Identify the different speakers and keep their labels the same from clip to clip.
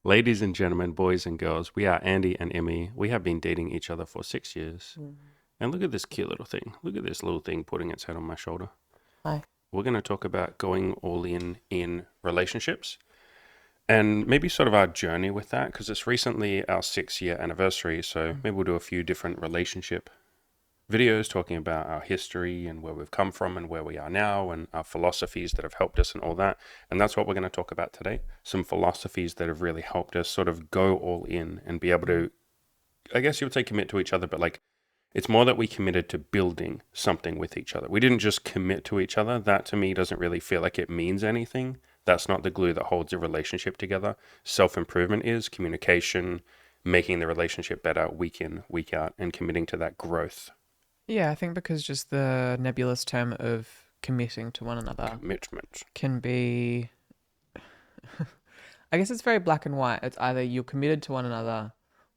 Speaker 1: Ladies and gentlemen, boys and girls, we are Andy and Immy. We have been dating each other for 6 years. And look at this cute little thing. Look at this little thing putting its head on my shoulder.
Speaker 2: Hi.
Speaker 1: We're going to talk about going all in relationships and maybe sort of our journey with that because it's recently our 6 year anniversary. So maybe we'll do a few different relationship videos talking about our history and where we've come from and where we are now and our philosophies that have helped us and all that. And that's what we're going to talk about today. Some philosophies that have really helped us sort of go all in and be able to, I guess you would say commit to each other, but like it's more that we committed to building something with each other. We didn't just commit to each other. That to me doesn't really feel like it means anything. That's not the glue that holds a relationship together. Self-improvement is communication, making the relationship better week in, week out, and committing to that growth.
Speaker 2: Yeah, I think because just the nebulous term of committing to one another
Speaker 1: Commitment.
Speaker 2: can be, I guess it's very black and white. It's either you're committed to one another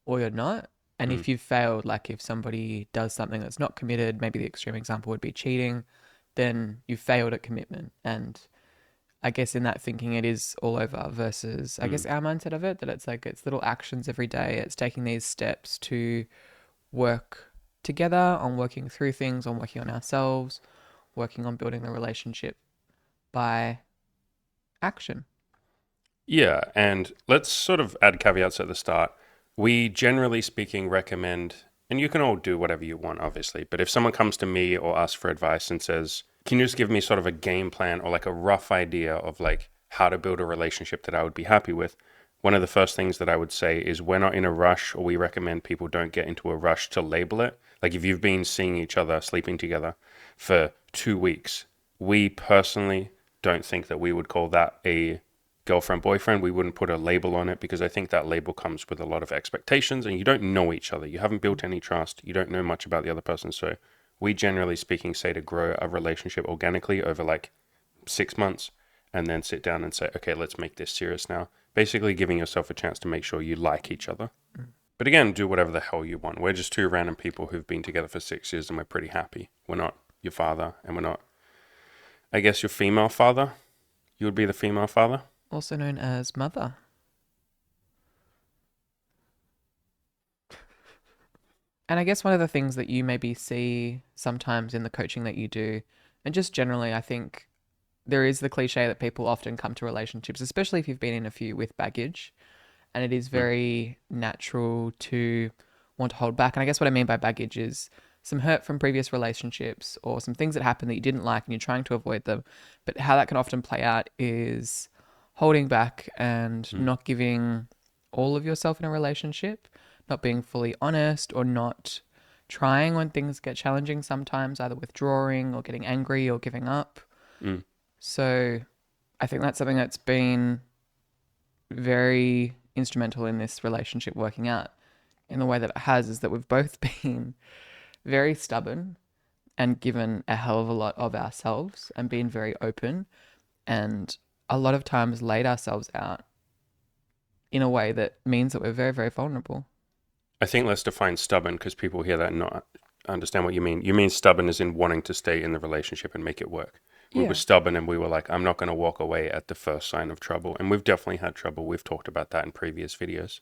Speaker 2: or you're not. And
Speaker 1: Mm.
Speaker 2: if you've failed, like if somebody does something that's not committed, maybe the extreme example would be cheating, then you failed at commitment. And I guess in that thinking, it is all over versus, I guess,
Speaker 1: Mm.
Speaker 2: our mindset of it, that it's like it's little actions every day. It's taking these steps to work together on working through things, on working on ourselves, working on building the relationship by action.
Speaker 1: Yeah, and let's sort of add caveats at the start. We generally speaking recommend, and you can all do whatever you want, obviously, but if someone comes to me or asks for advice and says, can you just give me sort of a game plan or like a rough idea of like how to build a relationship that I would be happy with? One of the first things that I would say is we're not in a rush, or we recommend people don't get into a rush to label it. Like if you've been seeing each other, sleeping together for 2 weeks, we personally don't think that we would call that a girlfriend, boyfriend. We wouldn't put a label on it because I think that label comes with a lot of expectations and you don't know each other. You haven't built any trust. You don't know much about the other person. So we generally speaking say to grow a relationship organically over like 6 months and then sit down and say, okay, let's make this serious now. Basically giving yourself a chance to make sure you like each other. But again, do whatever the hell you want. We're just two random people who've been together for 6 years and we're pretty happy. We're not your father and we're not, I guess, your female father. You would be the female father.
Speaker 2: Also known as mother. And I guess one of the things that you maybe see sometimes in the coaching that you do, and just generally, I think there is the cliche that people often come to relationships, especially if you've been in a few with baggage, and it is
Speaker 1: Mm.
Speaker 2: very natural to want to hold back. And I guess what I mean by baggage is some hurt from previous relationships or some things that happened that you didn't like and you're trying to avoid them. But how that can often play out is holding back and
Speaker 1: Mm.
Speaker 2: not giving all of yourself in a relationship, not being fully honest or not trying when things get challenging sometimes, either withdrawing or getting angry or giving up.
Speaker 1: Mm.
Speaker 2: So I think that's something that's been very instrumental in this relationship working out in the way that it has, is that we've both been very stubborn and given a hell of a lot of ourselves and been very open and a lot of times laid ourselves out in a way that means that we're very, very vulnerable.
Speaker 1: I think let's define stubborn because people hear that and not understand what you mean. You mean stubborn as in wanting to stay in the relationship and make it work. We were
Speaker 2: Yeah.
Speaker 1: stubborn and we were like, I'm not going to walk away at the first sign of trouble. And we've definitely had trouble. We've talked about that in previous videos.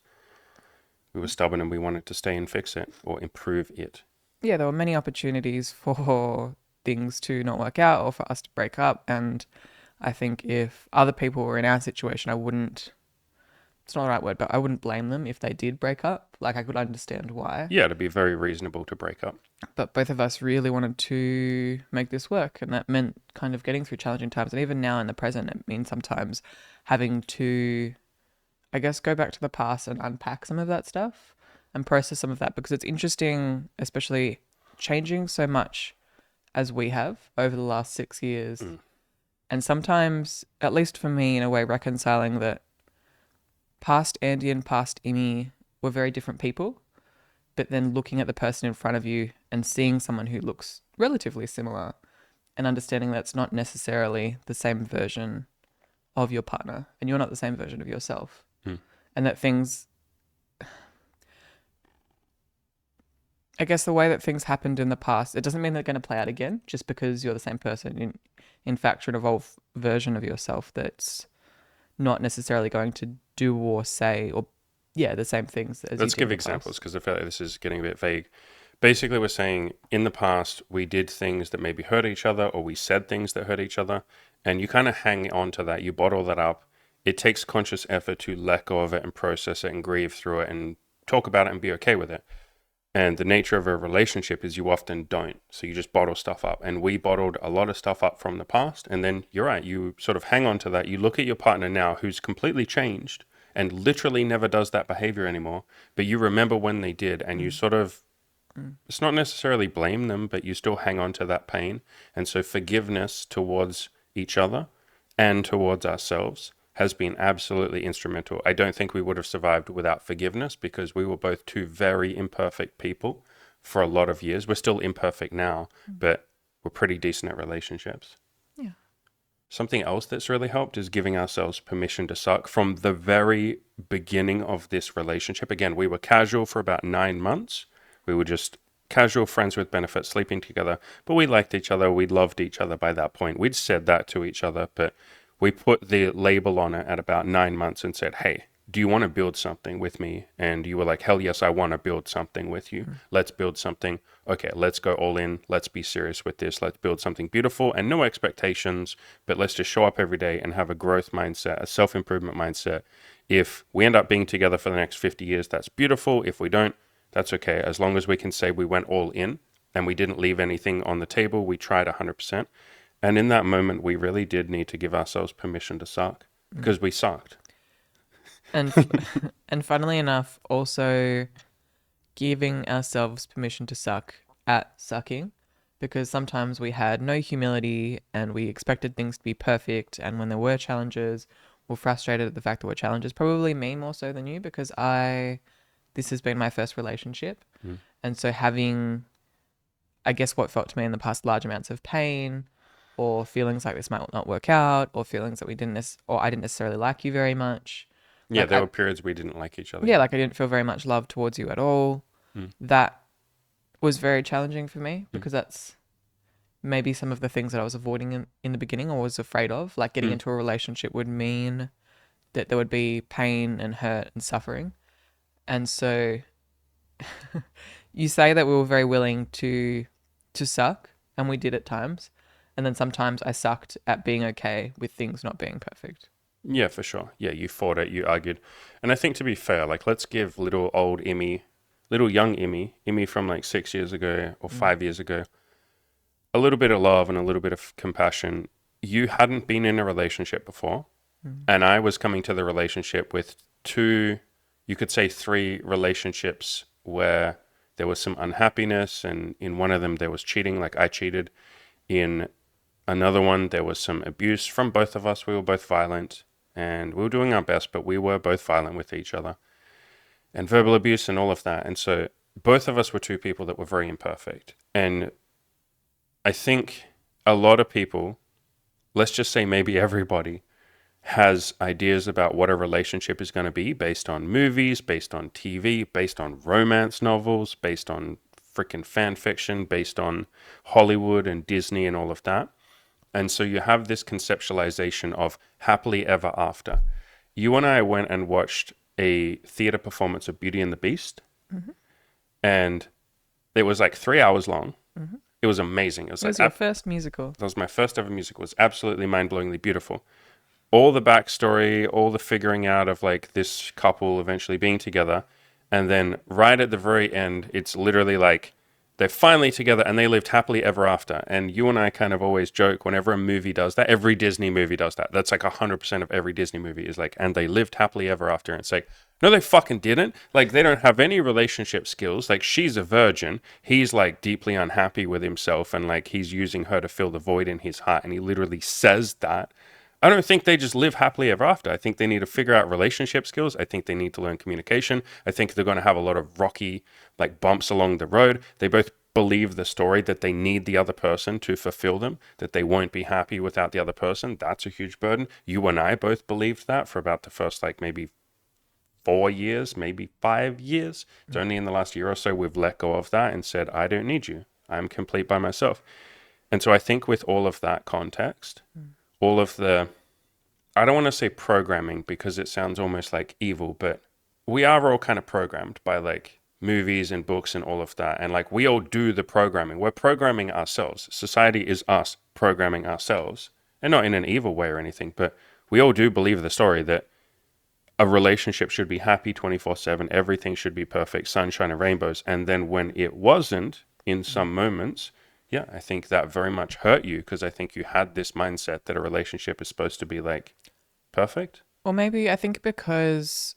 Speaker 1: We were stubborn and we wanted to stay and fix it or improve it.
Speaker 2: Yeah, there were many opportunities for things to not work out or for us to break up. And I think if other people were in our situation, I wouldn't, it's not the right word, but I wouldn't blame them if they did break up. Like I could understand why.
Speaker 1: Yeah, to be very reasonable to break up.
Speaker 2: But both of us really wanted to make this work. And that meant kind of getting through challenging times. And even now in the present, it means sometimes having to, I guess, go back to the past and unpack some of that stuff and process some of that because it's interesting, especially changing so much as we have over the last 6 years.
Speaker 1: Mm.
Speaker 2: And sometimes, at least for me, in a way, reconciling that past Andy and past Immy were very different people, but then looking at the person in front of you and seeing someone who looks relatively similar and understanding that's not necessarily the same version of your partner and you're not the same version of yourself.
Speaker 1: Mm.
Speaker 2: And that things, I guess the way that things happened in the past, it doesn't mean they're going to play out again just because you're the same person. In fact, you're an evolved version of yourself that's not necessarily going to do or say or yeah, the same things as you
Speaker 1: Let's
Speaker 2: did in
Speaker 1: give
Speaker 2: the
Speaker 1: examples
Speaker 2: past.
Speaker 1: because I feel like this is getting a bit vague. Basically, we're saying in the past we did things that maybe hurt each other or we said things that hurt each other, and you kind of hang on to that, you bottle that up. It takes conscious effort to let go of it and process it and grieve through it and talk about it and be okay with it. And the nature of a relationship is you often don't. So you just bottle stuff up. And we bottled a lot of stuff up from the past. And then you're right, you sort of hang on to that. You look at your partner now who's completely changed and literally never does that behavior anymore. But you remember when they did and you
Speaker 2: Mm.
Speaker 1: sort of,
Speaker 2: Mm.
Speaker 1: it's not necessarily blame them, but you still hang on to that pain. And so forgiveness towards each other and towards ourselves has been absolutely instrumental. I don't think we would have survived without forgiveness because we were both two very imperfect people for a lot of years. We're still imperfect now,
Speaker 2: Mm.
Speaker 1: but we're pretty decent at relationships.
Speaker 2: Yeah.
Speaker 1: Something else that's really helped is giving ourselves permission to suck from the very beginning of this relationship. Again, we were casual for about 9 months. We were just casual friends with benefits, sleeping together, but we liked each other. We loved each other by that point. We'd said that to each other, but we put the label on it at about 9 months and said, hey, do you want to build something with me? And you were like, hell yes, I want to build something with you.
Speaker 2: Mm.
Speaker 1: Let's build something. Okay, let's go all in. Let's be serious with this. Let's build something beautiful and no expectations, but let's just show up every day and have a growth mindset, a self-improvement mindset. If we end up being together for the next 50 years, that's beautiful. If we don't, that's okay. As long as we can say we went all in and we didn't leave anything on the table, we tried 100%. And in that moment, we really did need to give ourselves permission to suck
Speaker 2: Mm.
Speaker 1: because we sucked.
Speaker 2: And and funnily enough, also giving ourselves permission to suck at sucking, because sometimes we had no humility and we expected things to be perfect, and when there were challenges, we're frustrated at the fact that we're challenges. Probably me more so than you, because I this has been my first relationship,
Speaker 1: Mm.
Speaker 2: and so having, I guess, what felt to me in the past large amounts of pain, or feelings like this might not work out, or feelings that we didn't or I didn't necessarily like you very much.
Speaker 1: Yeah,
Speaker 2: Like
Speaker 1: there
Speaker 2: I,
Speaker 1: were periods we didn't like each other.
Speaker 2: yeah,
Speaker 1: Yeah.
Speaker 2: like I didn't feel very much love towards you at all.
Speaker 1: Mm.
Speaker 2: That was very challenging for me
Speaker 1: Mm.
Speaker 2: because that's maybe some of the things that I was avoiding in the beginning or was afraid of. Like getting
Speaker 1: Mm.
Speaker 2: into a relationship would mean that there would be pain and hurt and suffering. And so you say that we were very willing to suck, and we did at times. And then sometimes I sucked at being okay with things not being perfect.
Speaker 1: Yeah, for sure. Yeah, you fought it, you argued. And I think to be fair, like let's give little old Immy, little young Immy from like 6 years ago or
Speaker 2: Mm.
Speaker 1: 5 years ago, a little bit of love and a little bit of compassion. You hadn't been in a relationship before.
Speaker 2: Mm.
Speaker 1: And I was coming to the relationship with two, you could say three relationships where there was some unhappiness. And in one of them, there was cheating, like I cheated. In another one, there was some abuse from both of us. We were both violent and we were doing our best, but we were both violent with each other and verbal abuse and all of that. And so both of us were two people that were very imperfect. And I think a lot of people, let's just say maybe everybody, has ideas about what a relationship is going to be based on movies, based on TV, based on romance novels, based on freaking fan fiction, based on Hollywood and Disney and all of that. And so you have this conceptualization of happily ever after. You and I went and watched a theater performance of Beauty and the Beast,
Speaker 2: Mm-hmm.
Speaker 1: and it was like 3 hours long.
Speaker 2: Mm-hmm.
Speaker 1: It was amazing. It was
Speaker 2: It
Speaker 1: like
Speaker 2: was your first musical.
Speaker 1: that was my first ever musical. It was absolutely mind-blowingly beautiful. All the backstory, all the figuring out of like this couple eventually being together. And then right at the very end, it's literally like they're finally together and they lived happily ever after. And you and I kind of always joke whenever a movie does that, every Disney movie does that. That's like 100% of every Disney movie is like, and they lived happily ever after. And it's like, no, they fucking didn't. Like, they don't have any relationship skills. Like, she's a virgin. He's like deeply unhappy with himself and like he's using her to fill the void in his heart. And he literally says that. I don't think they just live happily ever after. I think they need to figure out relationship skills. I think they need to learn communication. I think they're going to have a lot of rocky, like bumps along the road. They both believe the story that they need the other person to fulfill them, that they won't be happy without the other person. That's a huge burden. You and I both believed that for about the first, like maybe 4 years, maybe 5 years. It's only in the last year or so we've let go of that and said, I don't need you. I'm complete by myself. And so I think with all of that context, all of the I don't want to say programming because it sounds almost like evil, but we are all kind of programmed by like movies and books and all of that. And like we all do the programming. We're programming ourselves. Society is us programming ourselves. And not in an evil way or anything, but we all do believe the story that a relationship should be happy 24/7, everything should be perfect, sunshine and rainbows. And then when it wasn't in some moments, yeah, I think that very much hurt you because I think you had this mindset that a relationship is supposed to be like perfect.
Speaker 2: Or maybe I think because,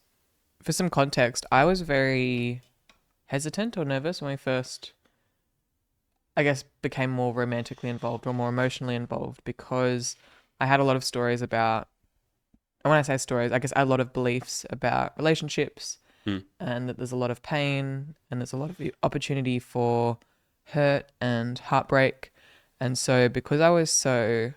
Speaker 2: for some context, I was very hesitant or nervous when we first, I guess, became more romantically involved or more emotionally involved because I had a lot of stories about, and when I say stories, I guess I had a lot of beliefs about relationships
Speaker 1: Mm.
Speaker 2: and that there's a lot of pain and there's a lot of opportunity for hurt and heartbreak. And so, because I was so,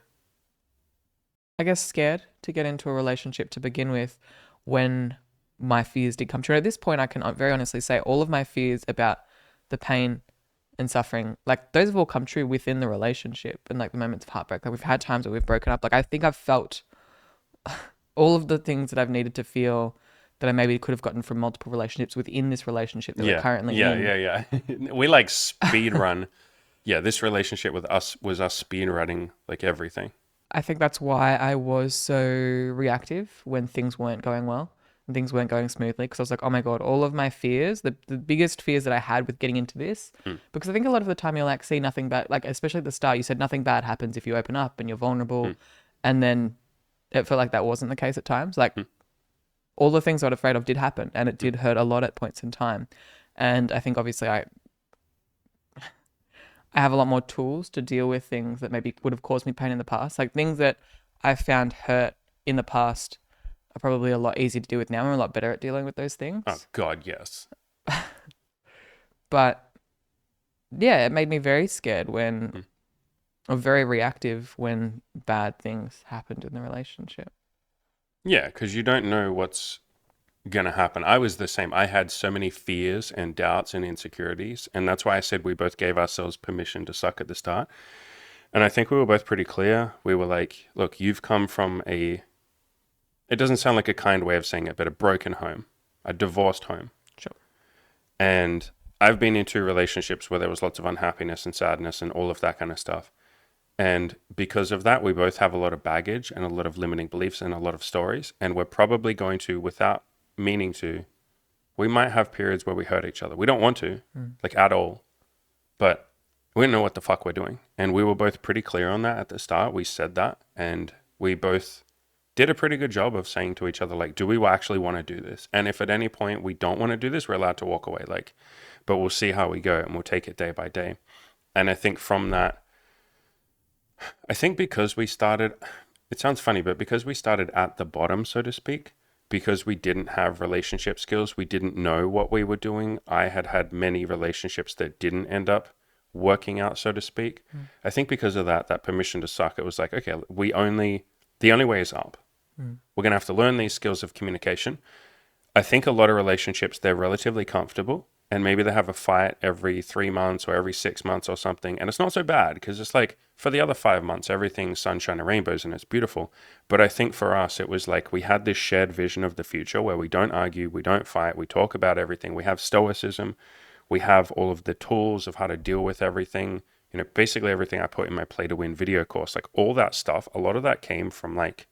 Speaker 2: I guess, scared to get into a relationship to begin with, when my fears did come true, at this point, I can very honestly say all of my fears about the pain and suffering, like those have all come true within the relationship and like the moments of heartbreak. Like we've had times where we've broken up. Like I think I've felt all of the things that I've needed to feel that I maybe could have gotten from multiple relationships within this relationship that we're
Speaker 1: Yeah,
Speaker 2: currently
Speaker 1: yeah,
Speaker 2: in.
Speaker 1: yeah, yeah. We like speed run. Yeah, this relationship with us was us speed running like everything.
Speaker 2: I think that's why I was so reactive when things weren't going well and things weren't going smoothly because I was like, oh my God, all of my fears, the biggest fears that I had with getting into this,
Speaker 1: Mm.
Speaker 2: because I think a lot of the time you're like, see nothing bad, like especially at the start, you said nothing bad happens if you open up and you're vulnerable.
Speaker 1: Mm.
Speaker 2: And then it felt like that wasn't the case at times. Like
Speaker 1: Mm.
Speaker 2: all the things I was afraid of did happen and it
Speaker 1: Mm.
Speaker 2: did hurt a lot at points in time. And I think obviously I have a lot more tools to deal with things that maybe would have caused me pain in the past. Like things that I found hurt in the past are probably a lot easier to deal with now. I'm a lot better at dealing with those
Speaker 1: Oh
Speaker 2: things.
Speaker 1: God, yes.
Speaker 2: But yeah, it made me very scared when,
Speaker 1: Mm.
Speaker 2: or very reactive when bad things happened in the relationship.
Speaker 1: Yeah, because you don't know what's gonna happen. I was the same. I had so many fears and doubts and insecurities, and that's why I said we both gave ourselves permission to suck at the start. And I think we were both pretty clear. We were like, look, you've come from a, it doesn't sound like a kind way of saying it, but a broken home, a divorced home.
Speaker 2: Sure.
Speaker 1: And I've been into relationships where there was lots of unhappiness and sadness and all of that kind of stuff. And because of that, we both have a lot of baggage and a lot of limiting beliefs and a lot of stories. And we're probably going to, without meaning to, we might have periods where we hurt each other. We don't want to, like at all, but we don't know what the fuck we're doing. And we were both pretty clear on that at the start. We said that, and we both did a pretty good job of saying to each other, like, do we actually want to do this? And if at any point we don't want to do this, we're allowed to walk away. Like, but we'll see how we go and we'll take it day by day. And I think from that, I think because we started, it sounds funny, but because we started at the bottom, so to speak, because we didn't have relationship skills, we didn't know what we were doing. I had had many relationships that didn't end up working out, so to speak. I think because of that, that permission to suck, it was like, okay, the only way is up. We're going to have to learn these skills of communication. I think a lot of relationships, they're relatively comfortable and maybe they have a fight every 3 months or every 6 months or something. And it's not so bad because it's like for the other 5 months, everything's sunshine and rainbows and it's beautiful. But I think for us, it was like we had this shared vision of the future where we don't argue, we don't fight, we talk about everything. We have stoicism. We have all of the tools of how to deal with everything. You know, basically everything I put in my Play to Win video course, like all that stuff, a lot of that came from like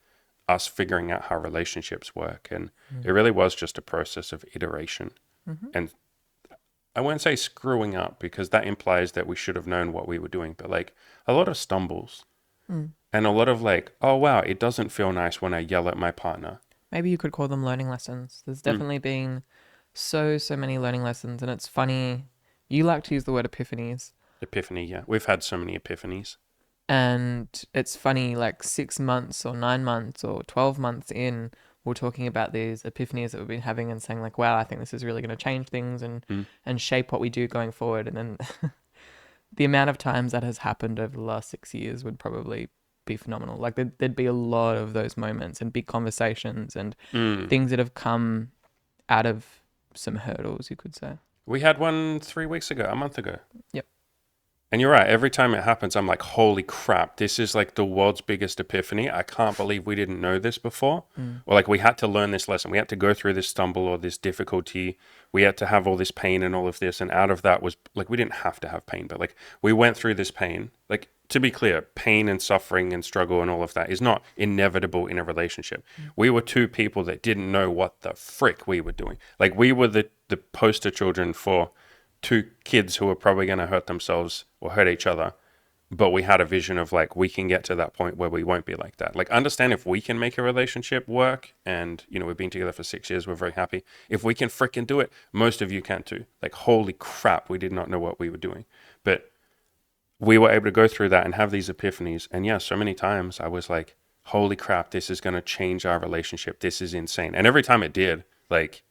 Speaker 1: us figuring out how relationships work. And it really was just a process of iteration. And I wouldn't say screwing up because that implies that we should have known what we were doing, but like a lot of stumbles and a lot of like, oh wow, it doesn't feel nice when I yell at my partner.
Speaker 2: Maybe you could call them learning lessons. There's definitely been so many learning lessons. And it's funny, you like to use the word epiphanies.
Speaker 1: Epiphany, yeah. We've had so many epiphanies.
Speaker 2: And it's funny, like 6 months or 9 months or 12 months in, we're talking about these epiphanies that we've been having and saying like, wow, I think this is really going to change things and shape what we do going forward. And then the amount of times that has happened over the last 6 years would probably be phenomenal. Like there'd be a lot of those moments and big conversations and things that have come out of some hurdles, you could say.
Speaker 1: We had one 3 weeks ago, a month ago.
Speaker 2: Yep.
Speaker 1: And you're right. Every time it happens, I'm like, holy crap, this is like the world's biggest epiphany. I can't believe we didn't know this before.
Speaker 2: Mm.
Speaker 1: Or like we had to learn this lesson. We had to go through this stumble or this difficulty. We had to have all this pain and all of this. And out of that was like, we didn't have to have pain, but like we went through this pain. Like, to be clear, pain and suffering and struggle and all of that is not inevitable in a relationship. We were two people that didn't know what the frick we were doing. Like we were the poster children for two kids who are probably going to hurt themselves or hurt each other. But we had a vision of like, we can get to that point where we won't be like that. Like, understand if we can make a relationship work and, you know, we've been together for 6 years, we're very happy. If we can freaking do it, most of you can too. Like, holy crap, we did not know what we were doing. But we were able to go through that and have these epiphanies. And yeah, so many times I was like, holy crap, this is going to change our relationship. This is insane. And every time it did, like,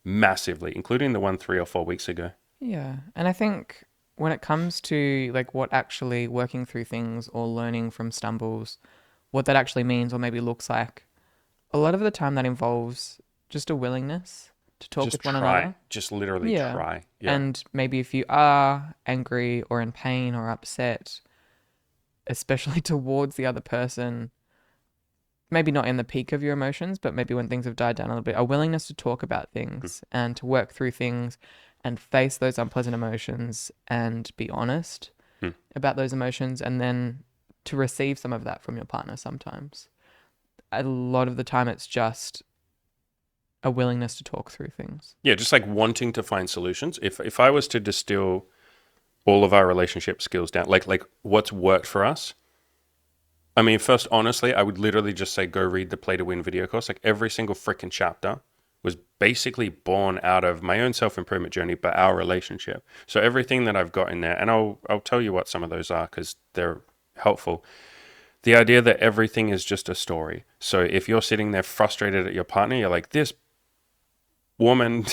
Speaker 1: massively, including the one 3 or 4 weeks ago.
Speaker 2: Yeah. And I think when it comes to like what actually working through things or learning from stumbles, what that actually means or maybe looks like, a lot of the time that involves just a willingness to talk
Speaker 1: Just
Speaker 2: with one
Speaker 1: try.
Speaker 2: another.
Speaker 1: Just literally
Speaker 2: Yeah.
Speaker 1: try. Yeah.
Speaker 2: And maybe if you are angry or in pain or upset, especially towards the other person, maybe not in the peak of your emotions, but maybe when things have died down a little bit, a willingness to talk about things and to work through things and face those unpleasant emotions and be honest
Speaker 1: Hmm.
Speaker 2: about those emotions and then to receive some of that from your partner sometimes. A lot of the time, it's just a willingness to talk through things.
Speaker 1: Yeah, just like wanting to find solutions. If I was to distill all of our relationship skills down, like what's worked for us, I mean, first, honestly, I would literally just say go read the Play to Win video course. Like every single freaking chapter was basically born out of my own self-improvement journey, but our relationship. So everything that I've got in there, and I'll tell you what some of those are because they're helpful. The idea that everything is just a story. So if you're sitting there frustrated at your partner, you're like, this woman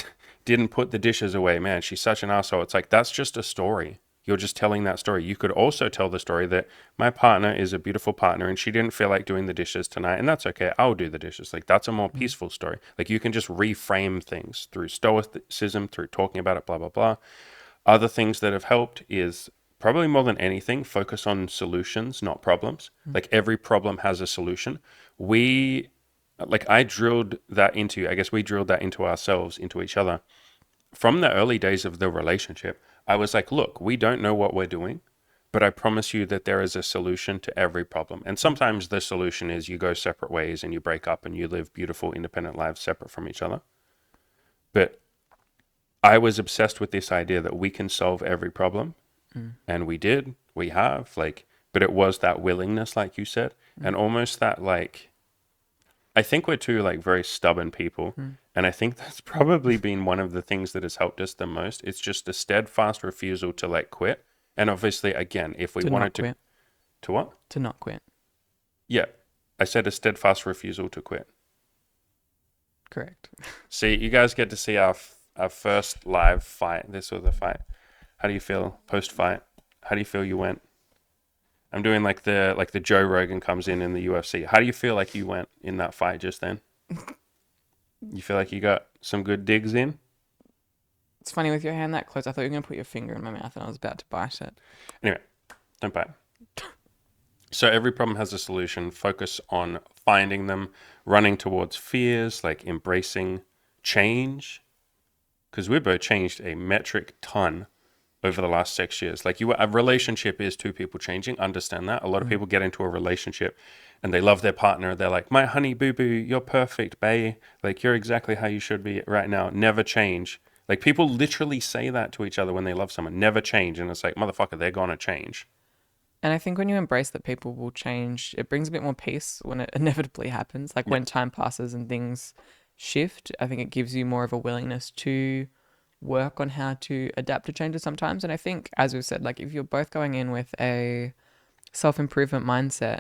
Speaker 1: didn't put the dishes away. Man, she's such an asshole. It's like, that's just a story. You're just telling that story. You could also tell the story that my partner is a beautiful partner and she didn't feel like doing the dishes tonight. And that's okay. I'll do the dishes. Like, that's a more peaceful story. Like, you can just reframe things through stoicism, through talking about it, blah, blah, blah. Other things that have helped is probably more than anything, focus on solutions, not problems. Like, every problem has a solution. I drilled that into, I guess we drilled that into ourselves, into each other. From the early days of the relationship, I was like, look, we don't know what we're doing, but I promise you that there is a solution to every problem. And sometimes the solution is you go separate ways and you break up and you live beautiful, independent lives separate from each other. But I was obsessed with this idea that we can solve every problem. And we did, we have, like, but it was that willingness, like you said, and almost that, like, I think we're two like very stubborn people. And I think that's probably been one of the things that has helped us the most. It's just a steadfast refusal to like quit. And obviously, again, if we
Speaker 2: To
Speaker 1: wanted
Speaker 2: not quit.
Speaker 1: to what?
Speaker 2: To not quit.
Speaker 1: Yeah, I said a steadfast refusal to quit.
Speaker 2: Correct.
Speaker 1: See, you guys get to see our first live fight. This was a fight. How do you feel post fight? How do you feel you went? I'm doing like the Joe Rogan comes in the UFC. How do you feel like you went in that fight just then? You feel like you got some good digs in?
Speaker 2: It's funny with your hand that close. I thought you were going to put your finger in my mouth and I was about to bite it.
Speaker 1: Anyway, don't bite. So every problem has a solution. Focus on finding them, running towards fears, like embracing change. Because we've both changed a metric ton over the last 6 years. Like a relationship is two people changing. Understand that. A lot of people get into a relationship and they love their partner. They're like, my honey boo boo, you're perfect, bae. Like, you're exactly how you should be right now. Never change. Like, people literally say that to each other when they love someone. Never change. And it's like, motherfucker, they're gonna change.
Speaker 2: And I think when you embrace that people will change, it brings a bit more peace when it inevitably happens. Like when time passes and things shift, I think it gives you more of a willingness to work on how to adapt to changes sometimes. And I think, as we've said, like if you're both going in with a self-improvement mindset,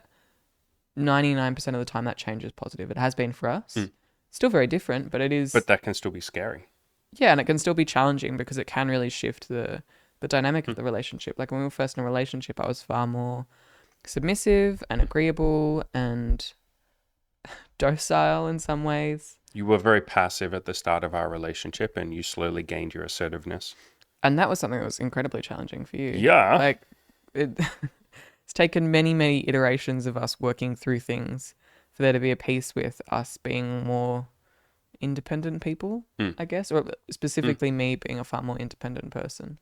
Speaker 2: 99% of the time that change is positive. It has been for us. Still very different, but it is.
Speaker 1: But that can still be scary.
Speaker 2: Yeah, and it can still be challenging because it can really shift the dynamic of the relationship. Like when we were first in a relationship, I was far more submissive and agreeable and docile in some ways.
Speaker 1: You were very passive at the start of our relationship and you slowly gained your assertiveness.
Speaker 2: And that was something that was incredibly challenging for you.
Speaker 1: Yeah.
Speaker 2: Like It's taken many, many iterations of us working through things for there to be a peace with us being more independent people,
Speaker 1: Mm.
Speaker 2: I guess, or
Speaker 1: Mm.
Speaker 2: specifically me being a far more independent person.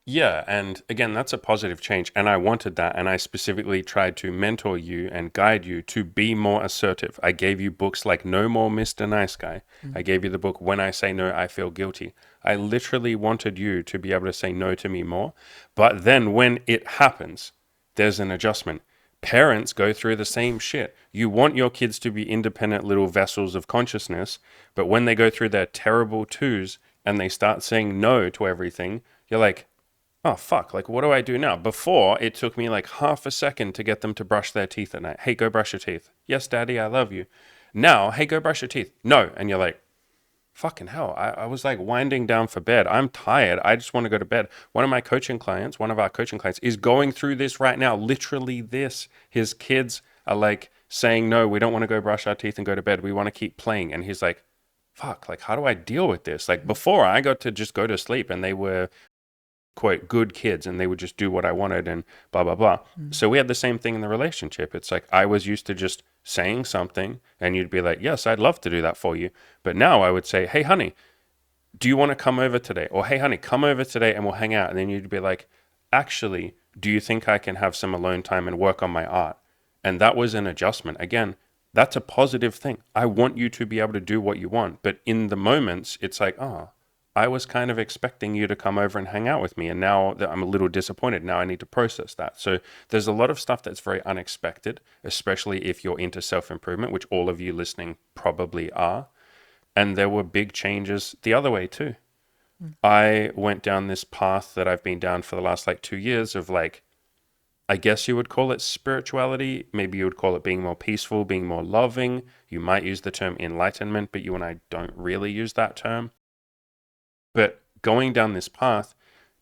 Speaker 1: Yeah, and again, that's a positive change. And I wanted that. And I specifically tried to mentor you and guide you to be more assertive. I gave you books like No More Mr. Nice Guy. I
Speaker 2: Mm.
Speaker 1: gave you the book When I Say No, I Feel Guilty. I literally wanted you to be able to say no to me more. But then when it happens, there's an adjustment. Parents go through the same shit. You want your kids to be independent little vessels of consciousness, but when they go through their terrible twos and they start saying no to everything, you're like, oh fuck, like what do I do now? Before it took me like half a second to get them to brush their teeth at night. Hey, go brush your teeth. Yes, daddy, I love you. Now, hey, go brush your teeth. No. And you're like, fucking hell. I was like winding down for bed. I'm tired. I just want to go to bed. One of our coaching clients is going through this right now. Literally this. His kids are like saying, no, we don't want to go brush our teeth and go to bed. We want to keep playing. And he's like, fuck, like how do I deal with this? Like before I got to just go to sleep and they were quote good kids and they would just do what I wanted and blah blah blah.
Speaker 2: Mm.
Speaker 1: So we had the same thing in the relationship. It's like I was used to just saying something and you'd be like, "Yes, I'd love to do that for you." But now I would say, "Hey honey, do you want to come over today?" Or "Hey honey, come over today and we'll hang out." And then you'd be like, "Actually, do you think I can have some alone time and work on my art?" And that was an adjustment. Again, that's a positive thing. I want you to be able to do what you want, but in the moments it's like, "Oh, I was kind of expecting you to come over and hang out with me. And now that I'm a little disappointed, now I need to process that." So there's a lot of stuff that's very unexpected, especially if you're into self improvement, which all of you listening probably are. And there were big changes the other way too.
Speaker 2: Mm.
Speaker 1: I went down this path that I've been down for the last like 2 years of like, I guess you would call it spirituality. Maybe you would call it being more peaceful, being more loving. You might use the term enlightenment, but you and I don't really use that term. But going down this path,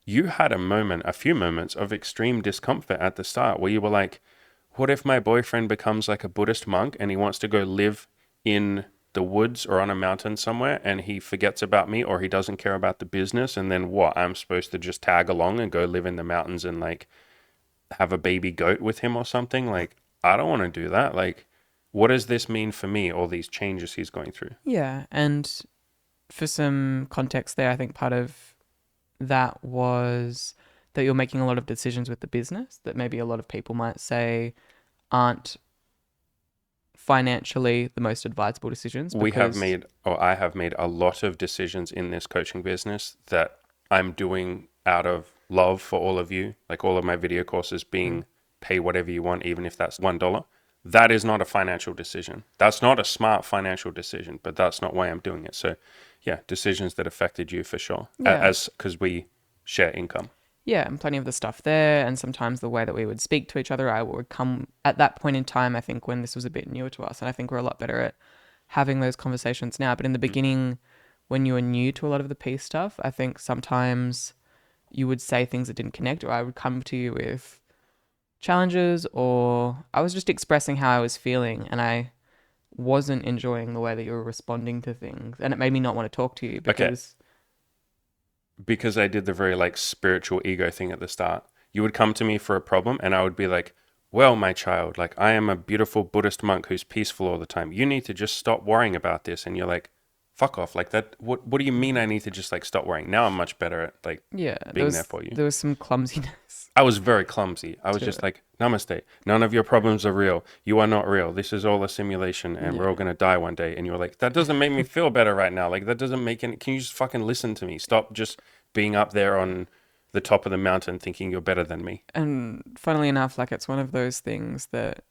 Speaker 1: you had a few moments of extreme discomfort at the start where you were like, what if my boyfriend becomes like a Buddhist monk and he wants to go live in the woods or on a mountain somewhere and he forgets about me or he doesn't care about the business? And then what? I'm supposed to just tag along and go live in the mountains and like have a baby goat with him or something? Like, I don't want to do that. Like, what does this mean for me? All these changes he's going through.
Speaker 2: Yeah, and for some context there, I think part of that was that you're making a lot of decisions with the business that maybe a lot of people might say aren't financially the most advisable decisions
Speaker 1: We have
Speaker 2: because
Speaker 1: made, or I have made a lot of decisions in this coaching business that I'm doing out of love for all of you. Like all of my video courses being pay whatever you want, even if that's $1. That is not a financial decision. That's not a smart financial decision, but that's not why I'm doing it. So, yeah, decisions that affected you for sure,
Speaker 2: yeah,
Speaker 1: as because we share income.
Speaker 2: yeah, and plenty of the stuff there, and sometimes the way that we would speak to each other, I would come at that point in time, I think, when this was a bit newer to us, and I think we're a lot better at having those conversations now. But in the
Speaker 1: Mm.
Speaker 2: beginning, when you were new to a lot of the peace stuff, I think sometimes you would say things that didn't connect, or I would come to you with challenges, or I was just expressing how I was feeling, and I wasn't enjoying the way that you were responding to things, and it made me not want to talk to you
Speaker 1: Okay,
Speaker 2: because
Speaker 1: because I did the very like spiritual ego thing at the start. You would come to me for a problem and I would be like, "Well, my child, like I am a beautiful Buddhist monk who's peaceful all the time. You need to just stop worrying about this." And you're like, "Fuck off." Like that what do you mean I need to just like stop worrying? Now I'm much better at like
Speaker 2: yeah,
Speaker 1: being there for you.
Speaker 2: there was some clumsiness
Speaker 1: I was very clumsy. I was
Speaker 2: to
Speaker 1: just
Speaker 2: it.
Speaker 1: like, "Namaste. None of your problems are real. You are not real. This is all a simulation and we're all
Speaker 2: Yeah,
Speaker 1: going to die one day." And you were like, "That doesn't make me feel better right now. Like that doesn't make any, can you just fucking listen to me? Stop just being up there on the top of the mountain thinking you're better than me."
Speaker 2: and funnily enough, like it's one of those things that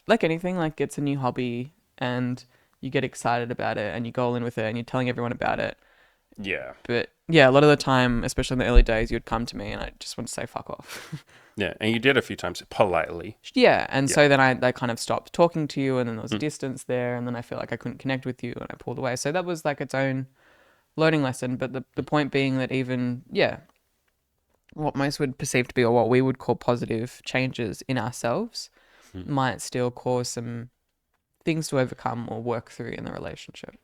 Speaker 2: like anything, like it's a new hobby and you get excited about it and you go all in with it and you're telling everyone about it.
Speaker 1: Yeah.
Speaker 2: But yeah, a lot of the time, especially in the early days, you'd come to me and I just want to say fuck off.
Speaker 1: Yeah. And you did a few times politely.
Speaker 2: Yeah, and
Speaker 1: Yeah.
Speaker 2: so then I kind of stopped talking to you, and then there was
Speaker 1: Mm.
Speaker 2: distance there, and then I feel like I couldn't connect with you, and I pulled away. So that was like its own learning lesson. But the point being that even yeah, what most would perceive to be or what we would call positive changes in ourselves
Speaker 1: Mm.
Speaker 2: might still cause some things to overcome or work through in the relationship.